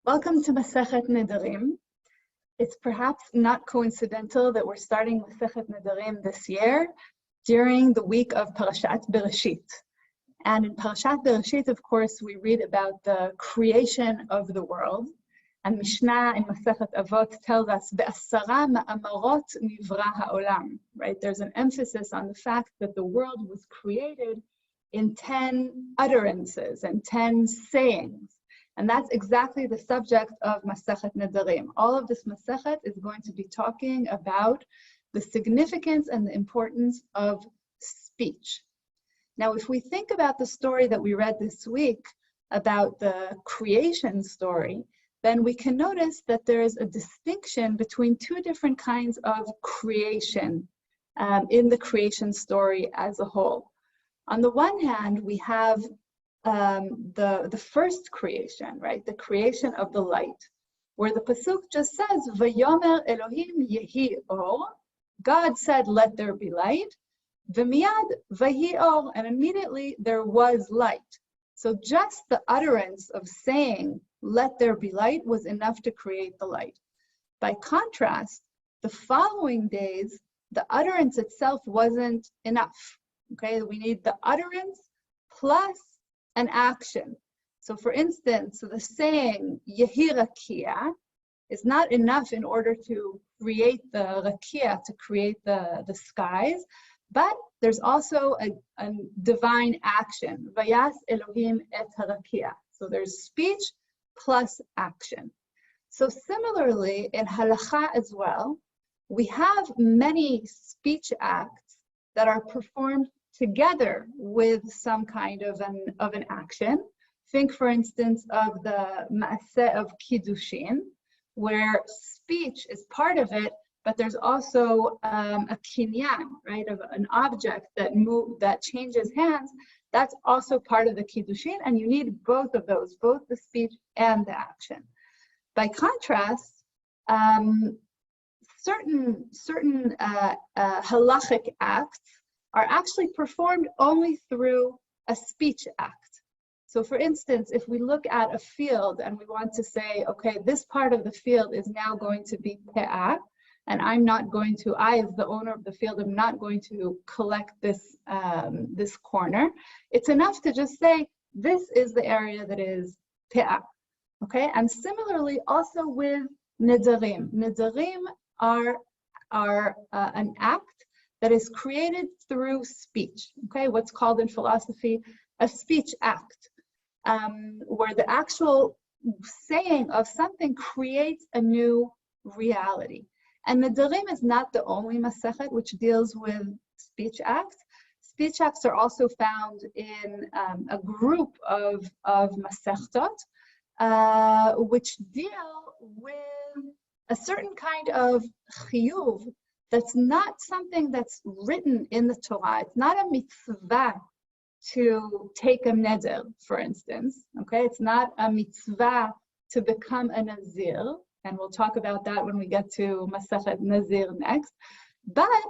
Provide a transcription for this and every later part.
Welcome to Masechet Nedarim. It's perhaps not coincidental that we're starting Masechet Nedarim this year during the week of Parashat Bereshit. And in Parashat Bereshit, of course, we read about the creation of the world. And Mishnah in Masechet Avot tells us, "Be'asara ma'amarot nivra ha'olam." Right? There's an emphasis on the fact that the world was created in 10 utterances and 10 sayings. And that's exactly the subject of Masechet Nedarim. All of this Masechet is going to be talking about the significance and the importance of speech. Now, if we think about the story that we read this week about the creation story, then we can notice that there is a distinction between two different kinds of creation in the creation story as a whole. On the one hand, we have the first creation, right? The creation of the light, where the pasuk just says, "Vayomer Elohim yehi or." God said, "Let there be light." V'miyad vahi or, and immediately there was light. So just the utterance of saying, "Let there be light," was enough to create the light. By contrast, the following days, the utterance itself wasn't enough. Okay, we need the utterance plus an action. So for instance, the saying Yehi Rakia is not enough in order to create the Rakia, to create the skies, but there's also a divine action. Vayas Elohim et harakia. So there's speech plus action. So similarly, in halakha as well, we have many speech acts that are performed together with some kind of an action. Think, for instance, of the Masechet of Kiddushin, where speech is part of it, but there's also a kinyan, right, of an object that changes hands. That's also part of the Kiddushin, and you need both of those, both the speech and the action. By contrast, certain halachic acts are actually performed only through a speech act. So for instance, if we look at a field and we want to say, okay, this part of the field is now going to be pe'ah, and I, as the owner of the field, am not going to collect this corner, it's enough to just say, this is the area that is pe'ah. Okay, and similarly also with Nedarim. Nedarim are an act that is created through speech, okay? What's called in philosophy a speech act, where the actual saying of something creates a new reality. And Nedarim is not the only Masechet which deals with speech acts. Speech acts are also found in a group of Masechtot, which deal with a certain kind of chiyuv, that's not something that's written in the Torah. It's not a mitzvah to take a neder, for instance. Okay, it's not a mitzvah to become a nazir, and we'll talk about that when we get to Masechet Nazir next. But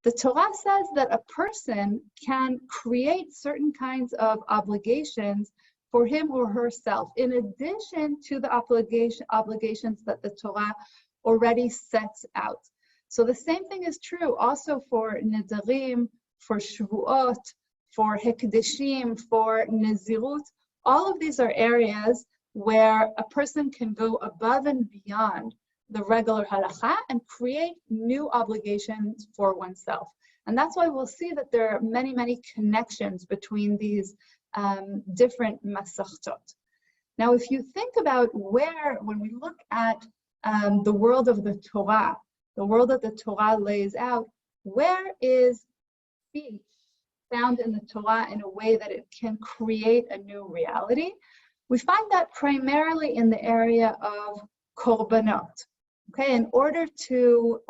the Torah says that a person can create certain kinds of obligations for him or herself, in addition to the obligations that the Torah already sets out. So the same thing is true also for Nedarim, for Shvuot, for Hekdeshim, for Nazirut. All of these are areas where a person can go above and beyond the regular halakha and create new obligations for oneself. And that's why we'll see that there are many, many connections between these different masechtot. Now, if you think about when we look at the world of the Torah, the world that the Torah lays out, where is speech found in the Torah in a way that it can create a new reality? We find that primarily in the area of korbanot. Okay, in order to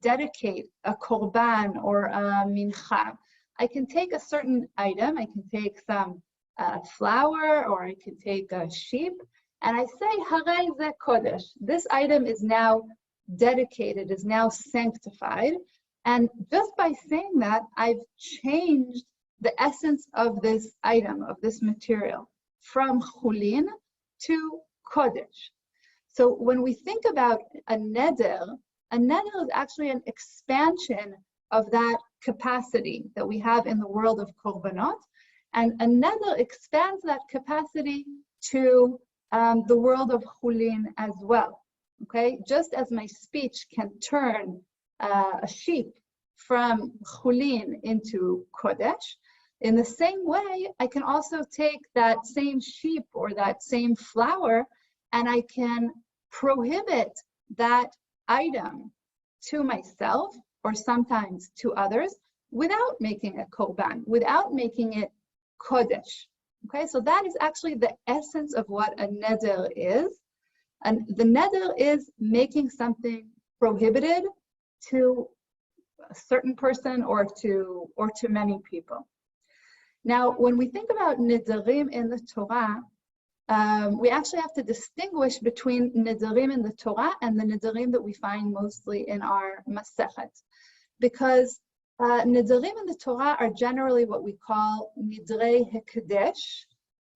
dedicate a korban or a mincha, I can take a certain item. I can take some flour, or I can take a sheep, and I say, Harei ze kodesh. This item is now dedicated, is now sanctified. And just by saying that, I've changed the essence of this item, of this material, from chulin to kodesh. So when we think about a neder is actually an expansion of that capacity that we have in the world of korbanot, and a neder expands that capacity to the world of chulin as well. Okay, just as my speech can turn a sheep from chulin into kodesh, in the same way, I can also take that same sheep or that same flour and I can prohibit that item to myself or sometimes to others without making it korban, without making it kodesh. Okay, so that is actually the essence of what a neder is. And the neder is making something prohibited to a certain person or to many people. Now, when we think about nedarim in the Torah, we actually have to distinguish between nedarim in the Torah and the nedarim that we find mostly in our Masechet. Because nedarim in the Torah are generally what we call nidrei hekadesh,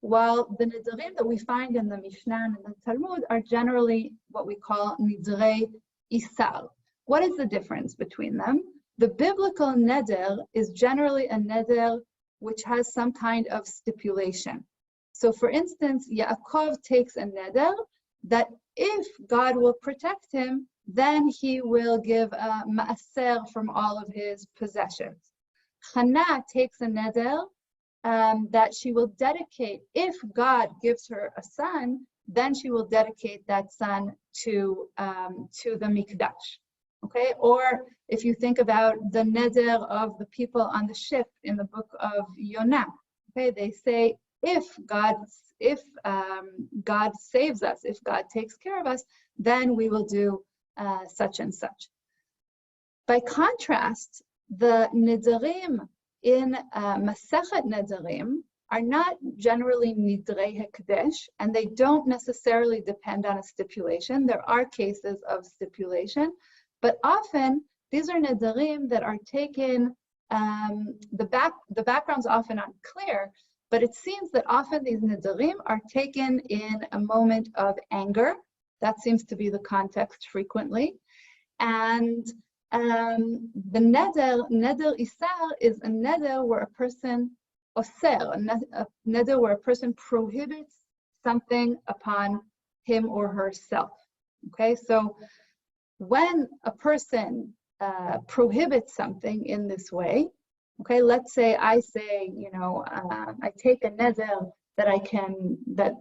while the nedarim that we find in the Mishnah and the Talmud are generally what we call nidrei isar. What is the difference between them? The biblical neder is generally a neder which has some kind of stipulation. So for instance, Yaakov takes a neder that if God will protect him, then he will give a maaser from all of his possessions. Hannah takes a neder that she will dedicate, if God gives her a son, then she will dedicate that son to the mikdash. Okay, or if you think about the neder of the people on the ship in the book of Yonah, okay, they say if God saves us, if God takes care of us, then we will do such and such. By contrast, the nedarim in Masechet Nedarim are not generally nidrei hekadesh, and they don't necessarily depend on a stipulation. There are cases of stipulation, but often these are nedarim that are taken, the background's often unclear, but it seems that often these nedarim are taken in a moment of anger. That seems to be the context frequently. And the neder isar is a neder where a person oser, a neder where a person prohibits something upon him or herself. Okay, so when a person prohibits something in this way, okay, let's say I say, I take a neder that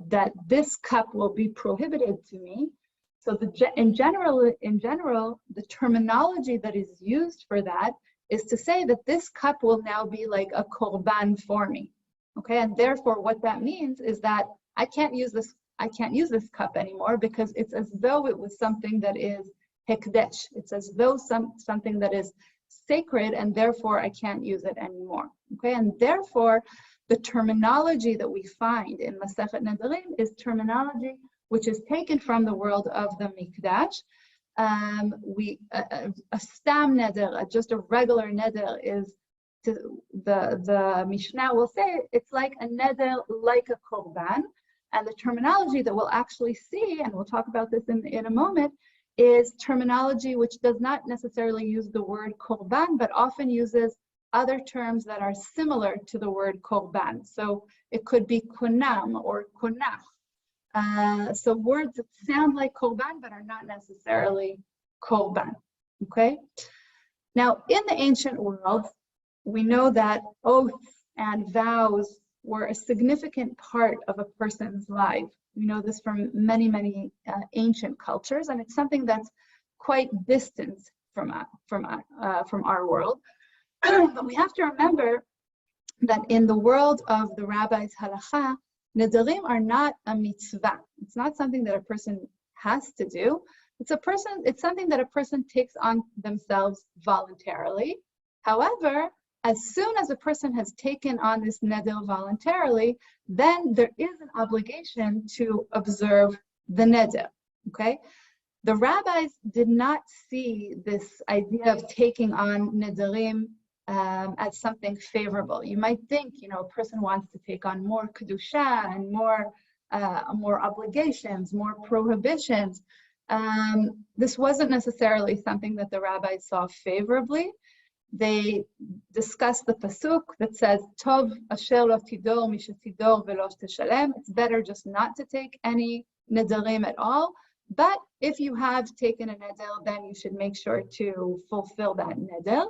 that this cup will be prohibited to me. So in general, the terminology that is used for that is to say that this cup will now be like a korban for me. Okay, and therefore what that means is that I can't use this cup anymore because it's as though it was something that is hekdesh. It's as though something that is sacred, and therefore I can't use it anymore. Okay, and therefore the terminology that we find in Masechet Nedarim is terminology which is taken from the world of the mikdash. A stam neder, just a regular neder, is the Mishnah will say it's like a neder, like a korban, and the terminology that we'll actually see, and we'll talk about this in a moment, is terminology which does not necessarily use the word korban, but often uses other terms that are similar to the word korban. So it could be konam or konach. So words that sound like korban but are not necessarily korban. Okay. Now, in the ancient world, we know that oaths and vows were a significant part of a person's life. We know this from many, many ancient cultures, and it's something that's quite distant from our world. But we have to remember that in the world of the rabbis' halacha, nedarim are not a mitzvah. It's not something that a person has to do. It's something that a person takes on themselves voluntarily. However, as soon as a person has taken on this neder voluntarily, then there is an obligation to observe the neder. Okay? The rabbis did not see this idea of taking on nedarim as something favorable. You might think, a person wants to take on more kedusha and more more obligations, more prohibitions. This wasn't necessarily something that the rabbis saw favorably. They discussed the pasuk that says, Tov asher lo tidor mishetidor velo teshalem. It's better just not to take any nedarim at all. But if you have taken a neder, then you should make sure to fulfill that neder.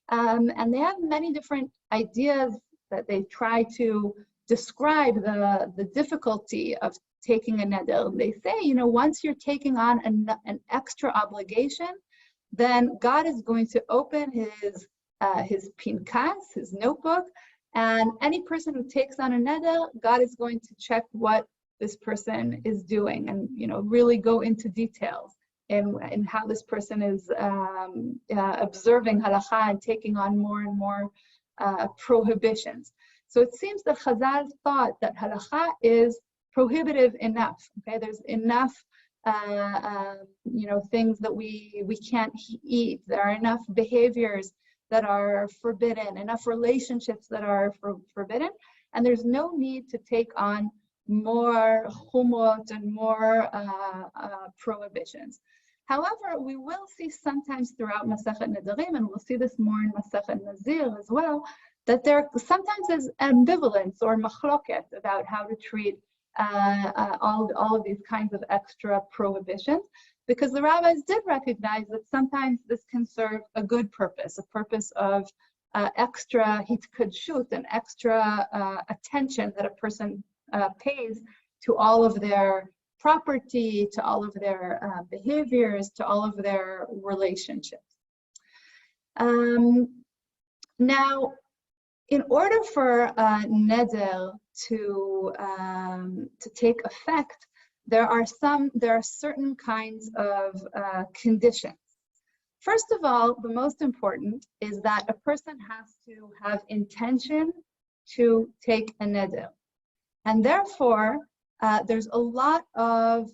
And they have many different ideas that they try to describe the difficulty of taking a neder. They say, once you're taking on an extra obligation, then God is going to open his pinkas, his notebook, and any person who takes on a neder, God is going to check what this person is doing and really go into details in how this person is observing halakha and taking on more and more prohibitions. So it seems that Chazal thought that halakha is prohibitive enough. Okay, there's enough things that we can't eat. There are enough behaviors that are forbidden, enough relationships that are forbidden, and there's no need to take on more chumot and more prohibitions. However, we will see sometimes throughout Masechet Nedarim, and we'll see this more in Masechet Nazir as well, that there sometimes is ambivalence or machloket about how to treat all of these kinds of extra prohibitions, because the rabbis did recognize that sometimes this can serve a good purpose, a purpose of extra hitkadshut, an extra attention that a person pays to all of their property, to all of their behaviors, to all of their relationships. Now, in order for neder to take effect, there are certain kinds of conditions. First of all, the most important is that a person has to have intention to take a neder, and therefore there's a lot of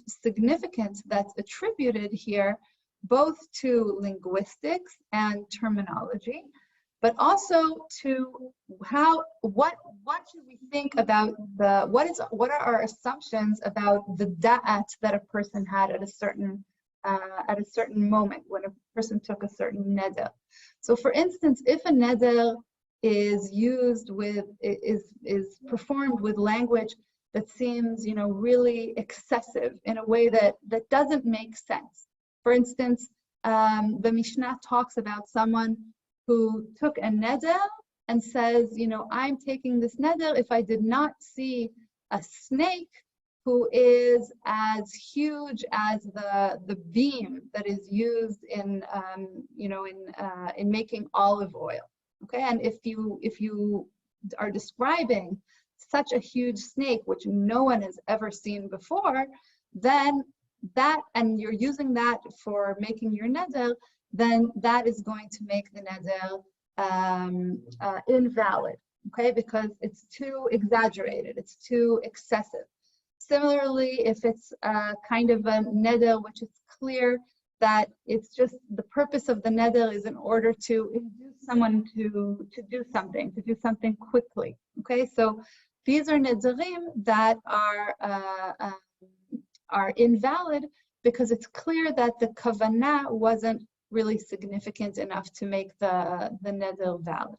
significance that's attributed here, both to linguistics and terminology, but also to what should we think about what are our assumptions about the da'at that a person had at a certain moment when a person took a certain neder. So for instance, if a neder is performed with language that seems really excessive in a way that doesn't make sense. For instance, the Mishnah talks about someone who took a neder and says, I'm taking this neder if I did not see a snake who is as huge as the beam that is used in making olive oil. Okay, and if you are describing such a huge snake which no one has ever seen before, then and you're using that for making your neder, then that is going to make the neder invalid, okay, because it's too exaggerated, it's too excessive. Similarly, if it's kind of a neder which is clear that it's just the purpose of the neder is in order to induce someone to do something quickly, okay, so these are nederim that are invalid because it's clear that the kavanah wasn't really significant enough to make the neder valid.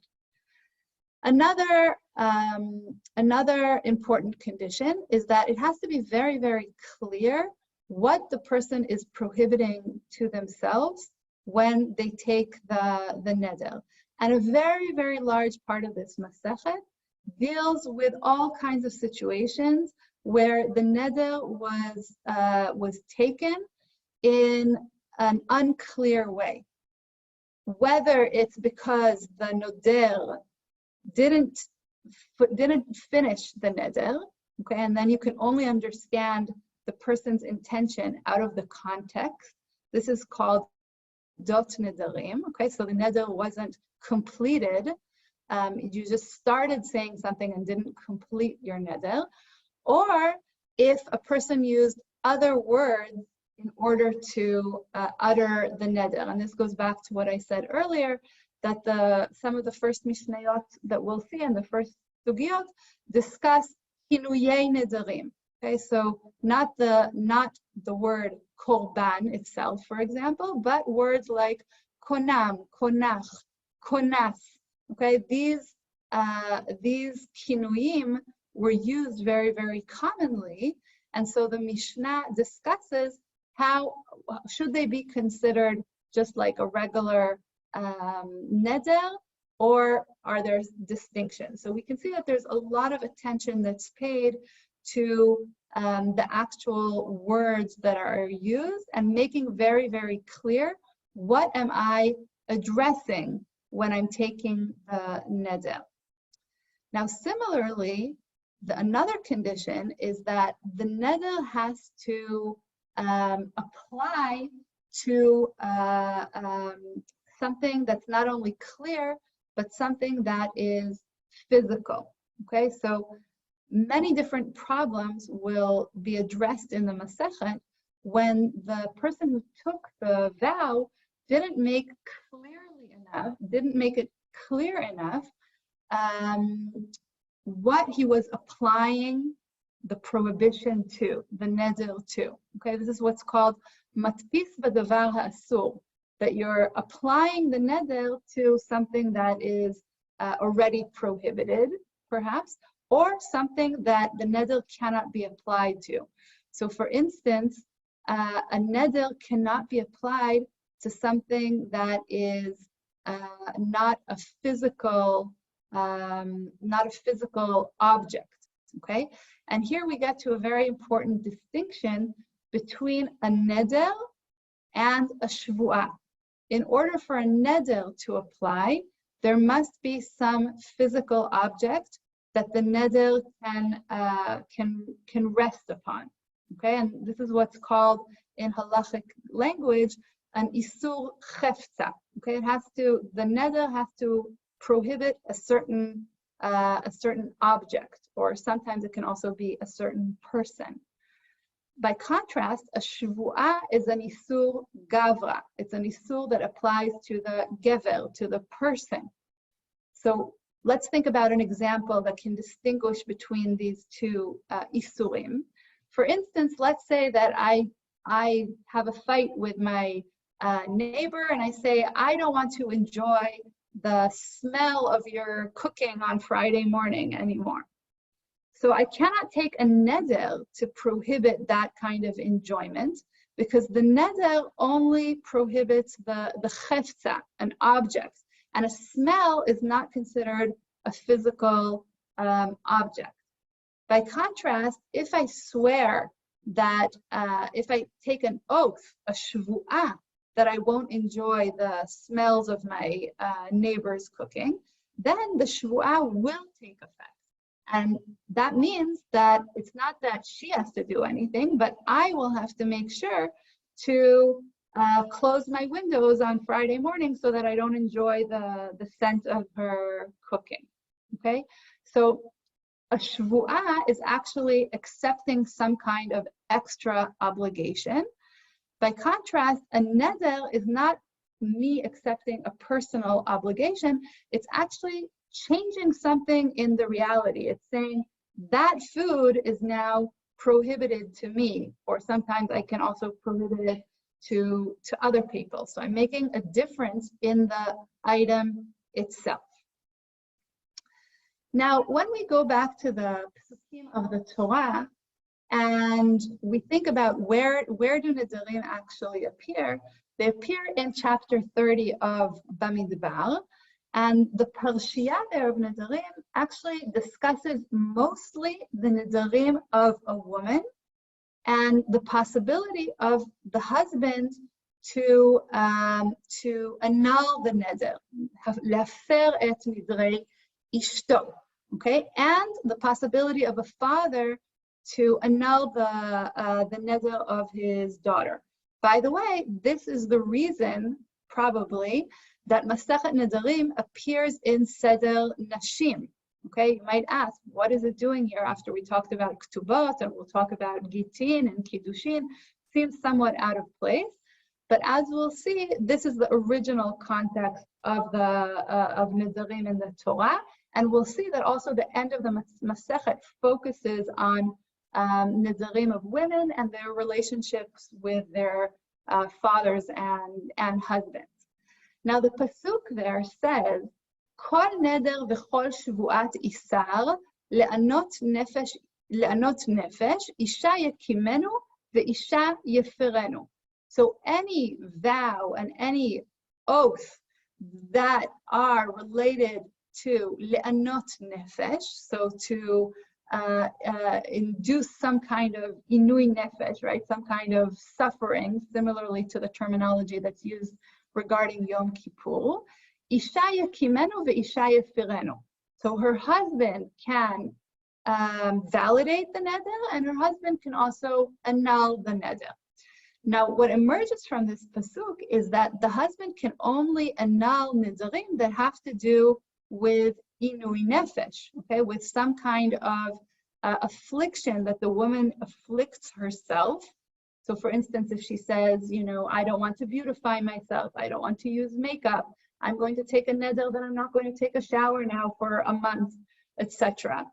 Another important condition is that it has to be very, very clear what the person is prohibiting to themselves when they take the neder. And a very, very large part of this Masechet deals with all kinds of situations where the neder was taken in an unclear way. Whether it's because the noder didn't finish the neder, okay, and then you can only understand the person's intention out of the context. This is called dot nedarim, okay, so the neder wasn't completed. You just started saying something and didn't complete your neder. Or if a person used other words in order to utter the neder. And this goes back to what I said earlier, that some of the first mishnayot that we'll see in the first sugiyot discuss kinuyei nedarim. Okay, so not the word korban itself, for example, but words like konam, konach, konas. Okay, these kinuyim were used very, very commonly, and so the Mishnah discusses how should they be considered just like a regular neder, or are there distinctions? So we can see that there's a lot of attention that's paid to the actual words that are used and making very, very clear what am I addressing when I'm taking the neder. Now, similarly, another condition is that the neder has to apply to something that's not only clear, but something that is physical. Okay, so many different problems will be addressed in the Masechet when the person who took the vow didn't make it clear enough what he was applying the prohibition to, the neder to. Okay, this is what's called matpis b'davar ha'asur, that you're applying the neder to something that is already prohibited, perhaps, or something that the neder cannot be applied to. So for instance, a neder cannot be applied to something that is not a physical object, okay? And here we get to a very important distinction between a neder and a shvuah. In order for a neder to apply, there must be some physical object that the neder can rest upon, okay? And this is what's called in halachic language an isur chefza, okay? The neder has to prohibit a certain object, or sometimes it can also be a certain person. By contrast, a shvuah is an isur gavra. It's an isur that applies to the gever, to the person. So let's think about an example that can distinguish between these two isurim. For instance, let's say that I have a fight with my neighbor, and I say, I don't want to enjoy the smell of your cooking on Friday morning anymore. So I cannot take a neder to prohibit that kind of enjoyment, because the neder only prohibits the chefza, an object, and a smell is not considered a physical object. By contrast, if I swear that, if I take an oath, a shvuah, that I won't enjoy the smells of my neighbor's cooking, then the shvuah will take effect. And that means that it's not that she has to do anything, but I will have to make sure to close my windows on Friday morning so that I don't enjoy the scent of her cooking, okay? So a shvuah is actually accepting some kind of extra obligation. By contrast, a neder is not me accepting a personal obligation, it's actually changing something in the reality. It's saying that food is now prohibited to me, or sometimes I can also prohibit it to other people. So I'm making a difference in the item itself. Now, when we go back to the Pesukim of the Torah, and we think about where do Nedarim actually appear, they appear in chapter 30 of Bamidbar, and the Parshiya there of Nedarim actually discusses mostly the Nedarim of a woman and the possibility of the husband to annul the neder, lefer et nidrei ishto, okay, and the possibility of a father to annul the neder of his daughter. By the way, this is the reason, probably, that Masechet Nedarim appears in Seder Nashim. Okay, you might ask, what is it doing here after we talked about Ktubot and we'll talk about Gitin and Kiddushin? Seems somewhat out of place, but as we'll see, this is the original context of Nedarim in the Torah, And we'll see that also the end of the Masechet focuses on Nedarim of women and their relationships with their fathers and husbands. Now the pasuk there says, "Kol neder v'chol shvuat isar le'anot nefesh isha yakimenu ve'isha yefirenu." So any vow and any oath that are related to le'anot nefesh, so to induce some kind of inui nefesh, right? Some kind of suffering, similarly to the terminology that's used regarding Yom Kippur. Isha yakimenu ve'isha yefirenu. So her husband can validate the neder, and her husband can also annul the neder. Now, what emerges from this pasuk is that the husband can only annul nedarim that have to do with inui nefesh, okay, with some kind of affliction that the woman afflicts herself. So for instance, if she says, I don't want to beautify myself, I don't want to use makeup, I'm going to take a neder that I'm not going to take a shower now for a month, etc.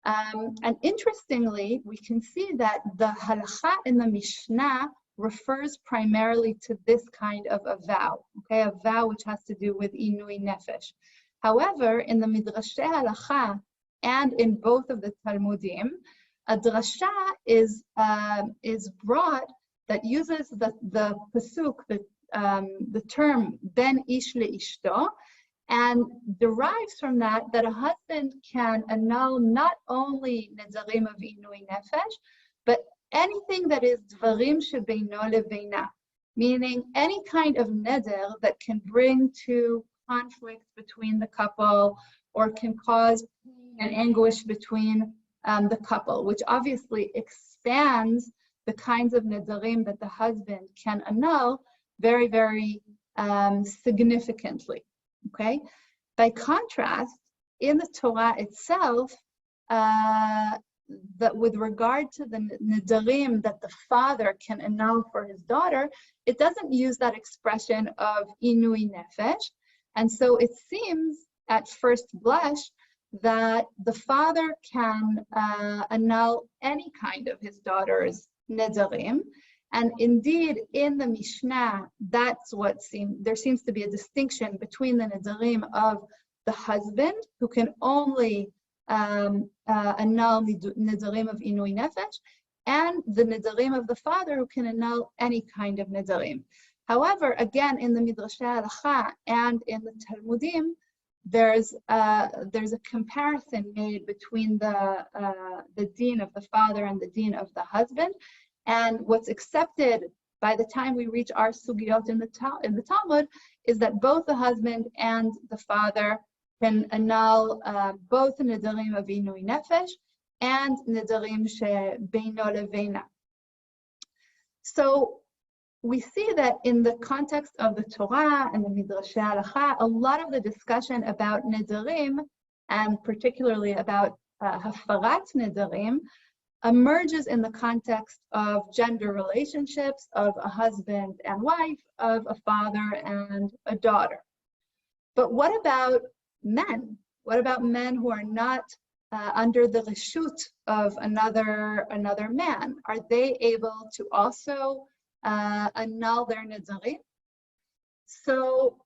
And interestingly, we can see that the halakha in the Mishnah refers primarily to this kind of a vow, okay, a vow which has to do with inui nefesh. However, in the Midrashei Halakha and in both of the Talmudim, a drasha is brought that uses the pasuk, the term ben ish leishto, and derives from that a husband can annul not only nedarim of inui nefesh, but anything that is dvarim shebeino leveina, meaning any kind of neder that can bring to conflict between the couple or can cause pain and anguish between the couple, which obviously expands the kinds of nedarim that the husband can annul very, very significantly, okay? By contrast, in the Torah itself, that with regard to the nedarim that the father can annul for his daughter, it doesn't use that expression of inui nefesh. And so it seems at first blush that the father can annul any kind of his daughter's nedarim. And indeed, in the Mishnah, that's what there seems to be a distinction between the nedarim of the husband, who can only annul nedarim of inui nefesh, and the nedarim of the father, who can annul any kind of nedarim. However, again, in the Midrashei Halakha and in the Talmudim, there's a comparison made between the din of the father and the din of the husband, and what's accepted by the time we reach our sugiyot in the Talmud is that both the husband and the father can annul both nedarim of inui nefesh and nedarim shebeino leveina. So we see that in the context of the Torah and the Midrashei Halakha, a lot of the discussion about nedarim, and particularly about hafarat nedarim, emerges in the context of gender relationships, of a husband and wife, of a father and a daughter. But what about men? What about men who are not under the reshut of another man? Are they able to also annul their nedarim? So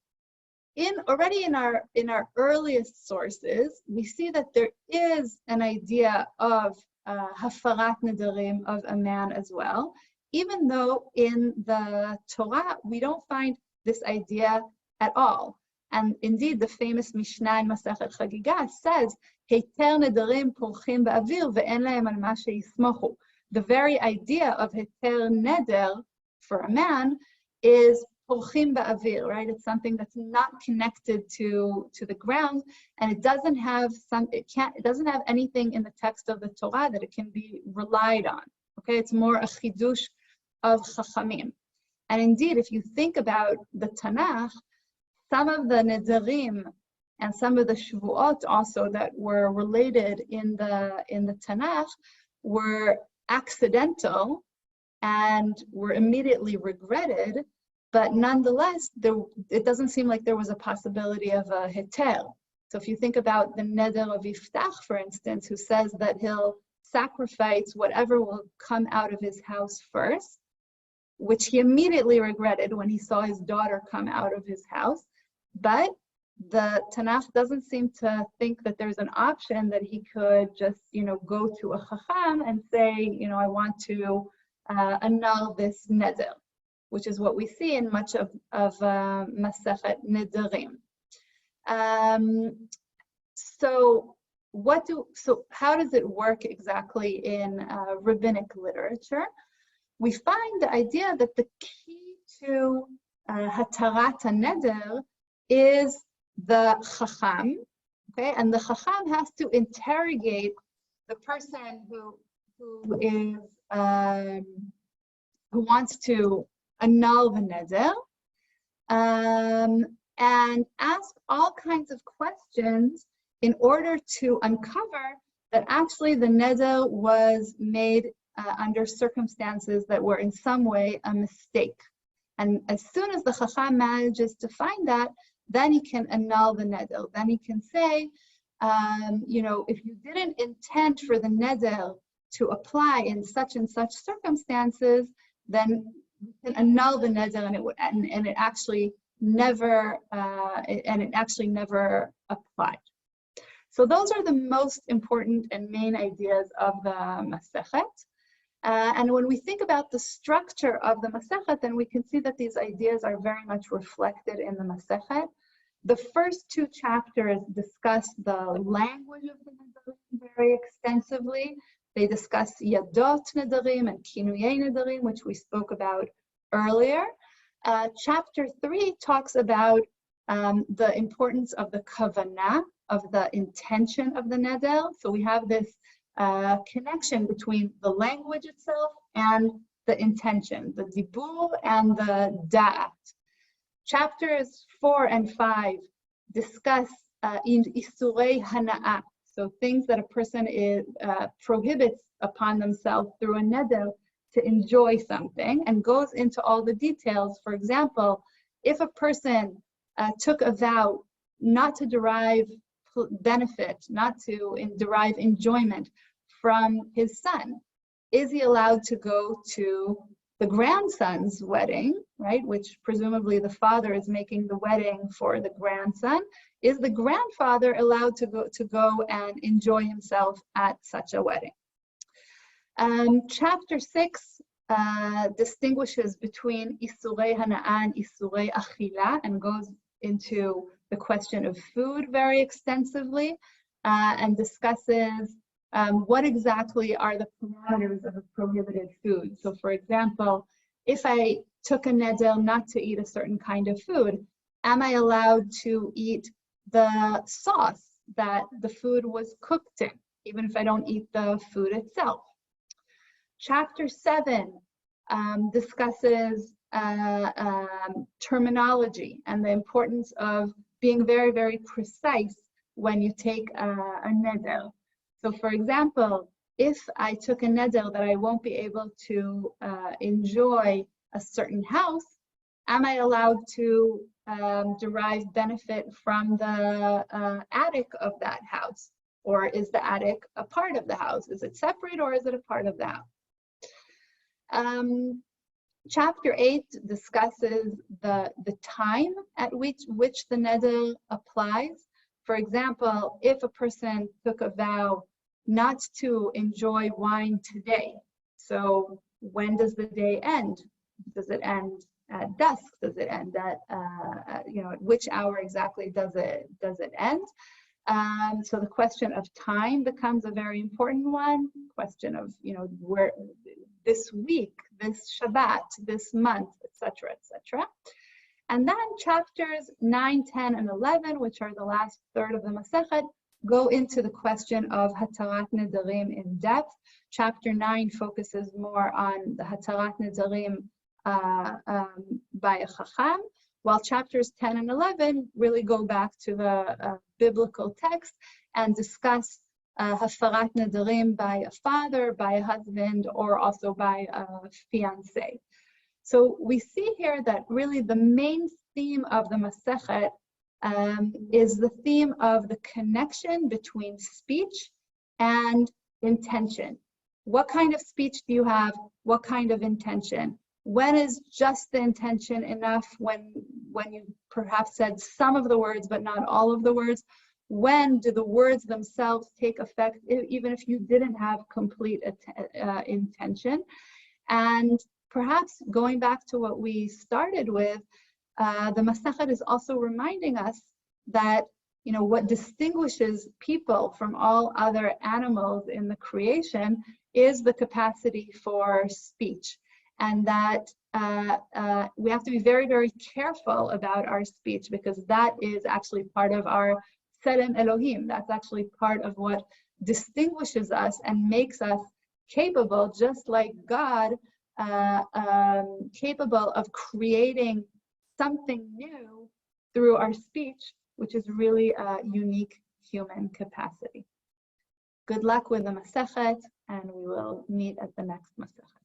already in our earliest sources, we see that there is an idea of hafarat nedarim of a man as well, even though in the Torah we don't find this idea at all. And indeed, the famous Mishnah in Masechet Chagiga says, "Heter nedarim porchim ba'avir ve'en lahem al ma she'yismochu." The very idea of heter neder for a man is porchim ba'avir, right? It's something that's not connected to the ground, and it doesn't have anything in the text of the Torah that it can be relied on. Okay, it's more a chidush of chachamim. And indeed, if you think about the Tanakh, some of the nedarim and some of the shvuot also that were related in the Tanakh were accidental and were immediately regretted, but nonetheless, it doesn't seem like there was a possibility of a heter. So if you think about the Neder of Yiftach, for instance, who says that he'll sacrifice whatever will come out of his house first, which he immediately regretted when he saw his daughter come out of his house. But the Tanakh doesn't seem to think that there's an option that he could just, go to a Chacham and say, I want to annul this Neder, which is what we see in much of Masechet Nedarim. So how does it work exactly in rabbinic literature? We find the idea that the key to Hatarat HaNeder is the Chacham, okay? And the Chacham has to interrogate the person who wants to annul the Neder, and ask all kinds of questions in order to uncover that actually the Neder was made under circumstances that were in some way a mistake. And as soon as the Chacham manages to find that, then he can annul the Neder. Then he can say, if you didn't intend for the Neder to apply in such and such circumstances, then you can annul the Neder, and it actually never applied. So those are the most important and main ideas of the Masechet. And when we think about the structure of the Masechet, then we can see that these ideas are very much reflected in the Masechet. The first two chapters discuss the language of the Nedarim very extensively. They discuss Yadot Nedarim and Kinuyei Nedarim, which we spoke about earlier. Chapter 3 talks about the importance of the kavanah, of the intention of the neder. So we have this connection between the language itself and the intention, the dibur and the da'at. Chapters 4 and 5 discuss isurei hana'ah, so things that a person prohibits upon themselves through a neder to enjoy something, and goes into all the details. For example, if a person took a vow not to derive benefit, not to derive enjoyment from his son, is he allowed to go to the grandson's wedding, right? Which presumably the father is making the wedding for the grandson. Is the grandfather allowed to go and enjoy himself at such a wedding? Chapter 6 distinguishes between isurei hana'ah and isurei achila, and goes into the question of food very extensively, and discusses what exactly are the parameters of a prohibited food. So for example, if I took a neder not to eat a certain kind of food, am I allowed to eat the sauce that the food was cooked in, even if I don't eat the food itself? Chapter 7 discusses terminology and the importance of being very, very precise when you take a neder. So for example, if I took a neder that I won't be able to enjoy a certain house, am I allowed to derive benefit from the attic of that house? Or is the attic a part of the house? Is it separate, or is it a part of the house? Chapter 8 discusses the time at which the neder applies. For example, if a person took a vow not to enjoy wine today, so when does the day end? Does it end at dusk? Does it end at at which hour exactly does it end? So the question of time becomes a very important one. Question of where, this week, this Shabbat, this month, etc., etc. And then chapters 9, 10, and 11, which are the last third of the Masechet, go into the question of Hatarat Nedarim in depth. Chapter 9 focuses more on the Hatarat Nedarim by a Chacham, while chapters 10 and 11 really go back to the biblical text and discuss Hafarat Nedarim by a father, by a husband, or also by a fiancé. So we see here that really the main theme of the Masechet is the theme of the connection between speech and intention. What kind of speech do you have? What kind of intention? When is just the intention enough? When you perhaps said some of the words but not all of the words? When do the words themselves take effect, even if you didn't have complete intention? And perhaps going back to what we started with, the Masechet is also reminding us that, you know, what distinguishes people from all other animals in the creation is the capacity for speech, and that we have to be very, very careful about our speech, because that is actually part of our Tselem Elohim. That's actually part of what distinguishes us and makes us capable, just like God, capable of creating something new through our speech, which is really a unique human capacity. Good luck with the Masechet, and we will meet at the next Masechet.